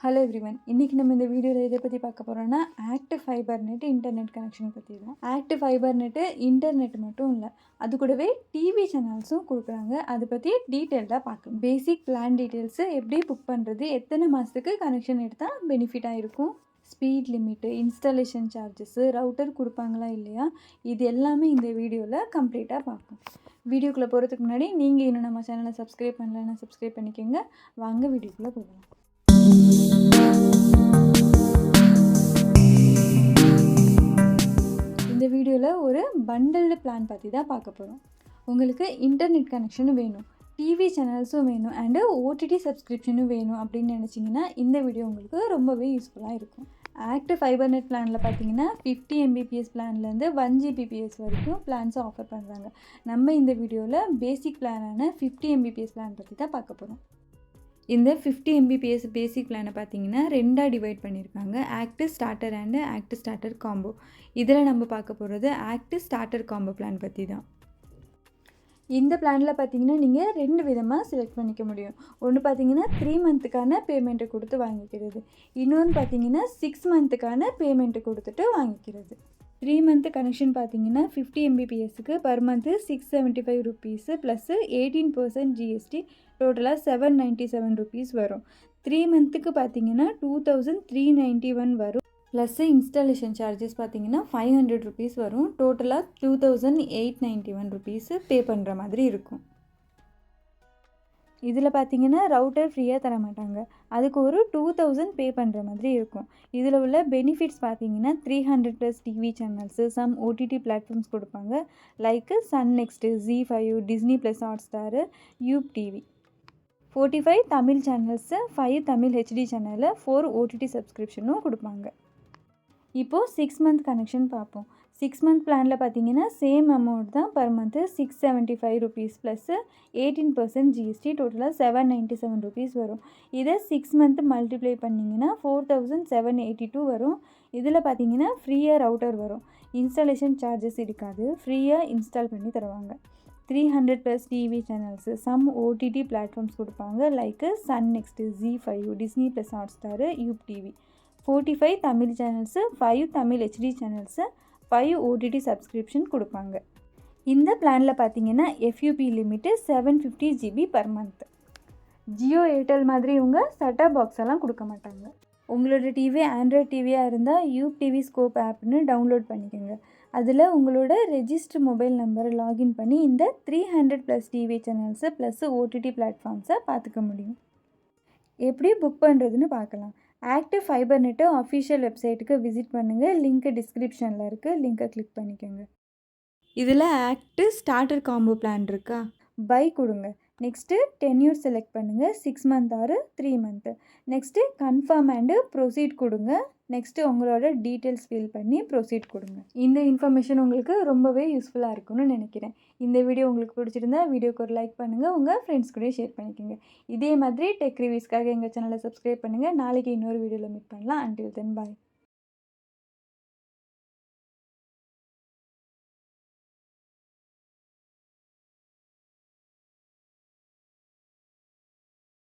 Hello everyone. இன்றைக்கி நம்ம இந்த வீடியோவில் எதை பற்றி பார்க்க போகிறோன்னா, active fibre net internet connection பற்றி தான். ஆக்டிவ் ஃபைபர் நெட்டு இன்டர்நெட் மட்டும் இல்லை, அது கூடவே டிவி சேனல்ஸும் கொடுக்குறாங்க. அதை பற்றி டீட்டெயில்டாக பார்க்கலாம். பேசிக் பிளான் டீட்டெயில்ஸு, எப்படி புக் பண்ணுறது, எத்தனை மாதத்துக்கு கனெக்ஷன் எடுத்தால் பெனிஃபிட்டாக இருக்கும், speed limit, installation charges, router கொடுப்பாங்களா இல்லையா, இது எல்லாமே இந்த வீடியோவில் கம்ப்ளீட்டாக பார்ப்போம். வீடியோக்குள்ளே போகிறதுக்கு முன்னாடி நீங்கள் இன்னும் நம்ம சேனலை சப்ஸ்கிரைப் பண்ணலைன்னா சப்ஸ்கிரைப் பண்ணிக்கோங்க. வாங்க வீடியோக்குள்ளே போகலாம். இந்த வீடியோவில் ஒரு பண்டல்டு பிளான் பற்றி தான் பார்க்க போகிறோம். உங்களுக்கு இன்டர்நெட் கனெக்ஷனும் வேணும், டிவி சேனல்ஸும் வேணும், அண்டு ஓடிடி சப்ஸ்கிரிப்ஷனும் வேணும் அப்படின்னு நினச்சிங்கன்னா இந்த வீடியோ உங்களுக்கு ரொம்பவே யூஸ்ஃபுல்லாக இருக்கும். ஆக்டிவ் ஃபைபர் நெட் பிளானில் பார்த்தீங்கன்னா 50 Mbps பிளான்லேருந்து 1 Gbps வரைக்கும் பிளான்ஸை ஆஃபர் பண்ணுறாங்க. நம்ம இந்த வீடியோவில் பேசிக் பிளானான 50 Mbps பிளான் பற்றி தான் பார்க்க போகிறோம். இந்த 50 Mbps பேசிக் பிளானை பார்த்தீங்கன்னா ரெண்டாக டிவைட் பண்ணியிருக்காங்க, active starter and active starter combo. இதில் நம்ம பார்க்க போகிறது ஆக்டிவ் ஸ்டார்டர் காம்போ பிளான் பற்றி தான். இந்த பிளானில் பார்த்தீங்கன்னா நீங்கள் 2 விதமாக செலக்ட் பண்ணிக்க முடியும். ஒன்று பார்த்தீங்கன்னா 3 மந்த்துக்கான பேமெண்ட்டை கொடுத்து வாங்கிக்கிறது, இன்னொன்று பார்த்தீங்கன்னா 6 மந்த்துக்கான பேமெண்ட்டு கொடுத்துட்டு வாங்கிக்கிறது. 3 மந்த்து கனெக்ஷன் பார்த்தீங்கன்னா 50 Mbpsக்கு per month 675 rupees plus 18% GST, டோட்டலாக 797 ருபீஸ் வரும். 3 மந்த்துக்கு பார்த்தீங்கன்னா 2391 வரும், ப்ளஸ்ஸு இன்ஸ்டாலேஷன் சார்ஜஸ் பார்த்தீங்கன்னா 500 ருபீஸ் வரும். டோட்டலாக 2891 ருபீஸு பே பண்ணுற மாதிரி இருக்கும். இதில் பார்த்தீங்கன்னா ரவுட்டர் ஃப்ரீயாக தர மாட்டாங்க, அதுக்கு ஒரு 2000 பே பண்ணுற மாதிரி இருக்கும். இதில் உள்ள பெனிஃபிட்ஸ் பார்த்தீங்கன்னா 300+ TV channels, some OTT platforms கொடுப்பாங்க, like Sun NXT, ZEE5, Disney plus Hotstar, Yupp TV, 45 Tamil channels, 5 Tamil HD channel, 4 OTT சப்ஸ்கிரிப்ஷனும் கொடுப்பாங்க. இப்போது 6 மந்த் கனெக்ஷன் பார்ப்போம். 6 மந்த் பிளானில் பார்த்தீங்கன்னா சேம் அமௌண்ட் தான், per month 675 rupees plus 18% GST, டோட்டலாக 797 ருபீஸ் வரும். இதை 6 மந்த்து மல்டிப்ளை பண்ணிங்கன்னா 4782 வரும். இதில் பார்த்தீங்கன்னா ஃப்ரீயாக ரவுட்டர் வரும், இன்ஸ்டாலேஷன் சார்ஜஸ் இருக்காது, ஃப்ரீயாக இன்ஸ்டால் பண்ணி தருவாங்க. 300+ TV channels, some OTT platforms கொடுப்பாங்க, like Sun NXT, ZEE5, Disney plus Hotstar, Yupp TV, 45 Tamil channels, 5 Tamil HD channels, 5 OTT subscription கொடுப்பாங்க. இந்த பிளானில் பார்த்தீங்கன்னா FUP limit 750 GB per month. Jio Airtel மாதிரி இவங்க செட்டப் பாக்ஸ் எல்லாம் கொடுக்க மாட்டாங்க. உங்களோட டிவி ஆண்ட்ராய்ட் டிவியாக இருந்தால் யூப் டிவி ஸ்கோப் ஆப்னு டவுன்லோட் பண்ணிக்கோங்க. அதில் உங்களோட ரெஜிஸ்டர் மொபைல் நம்பரை லாகின் பண்ணி இந்த 300+ டிவி சேனல்ஸு ப்ளஸ் ஓடிடி பிளாட்ஃபார்ம்ஸை பார்த்துக்க முடியும். எப்படி புக் பண்ணுறதுன்னு பார்க்கலாம். ஆக்டிவ் ஃபைபர் நெட்டு அஃபிஷியல் வெப்சைட்டுக்கு விசிட் பண்ணுங்கள், லிங்க்கு டிஸ்கிரிப்ஷனில் இருக்குது, லிங்க்கை கிளிக் பண்ணிக்கோங்க. இதில் ஆக்டிவ் ஸ்டார்டர் காம்போ பிளான் இருக்கா, பை கொடுங்க. நெக்ஸ்ட்டு டென்யூர் செலக்ட் பண்ணுங்கள், 6 month or 3 month. Next confirm and proceed கொடுங்க. நெக்ஸ்ட்டு உங்களோட டீட்டெயில்ஸ் ஃபில் பண்ணி ப்ரொசீட் கொடுங்க. இந்த இன்ஃபர்மேஷன் உங்களுக்கு ரொம்பவே யூஸ்ஃபுல்லாக இருக்கும்னு நினைக்கிறேன். இந்த வீடியோ உங்களுக்கு பிடிச்சிருந்தா வீடியோக்கு ஒரு லைக் பண்ணுங்கள், உங்கள் ஃப்ரெண்ட்ஸ் கூட ஷேர் பண்ணிக்கோங்க. இதே மாதிரி டெக் ரிவ்யூஸ்க்காக எங்கள் சேனலை சப்ஸ்கிரைப் பண்ணுங்கள். நாளைக்கு இன்னொரு வீடியோவில் மீட் பண்ணலாம். அன்டில் தென் பாய்.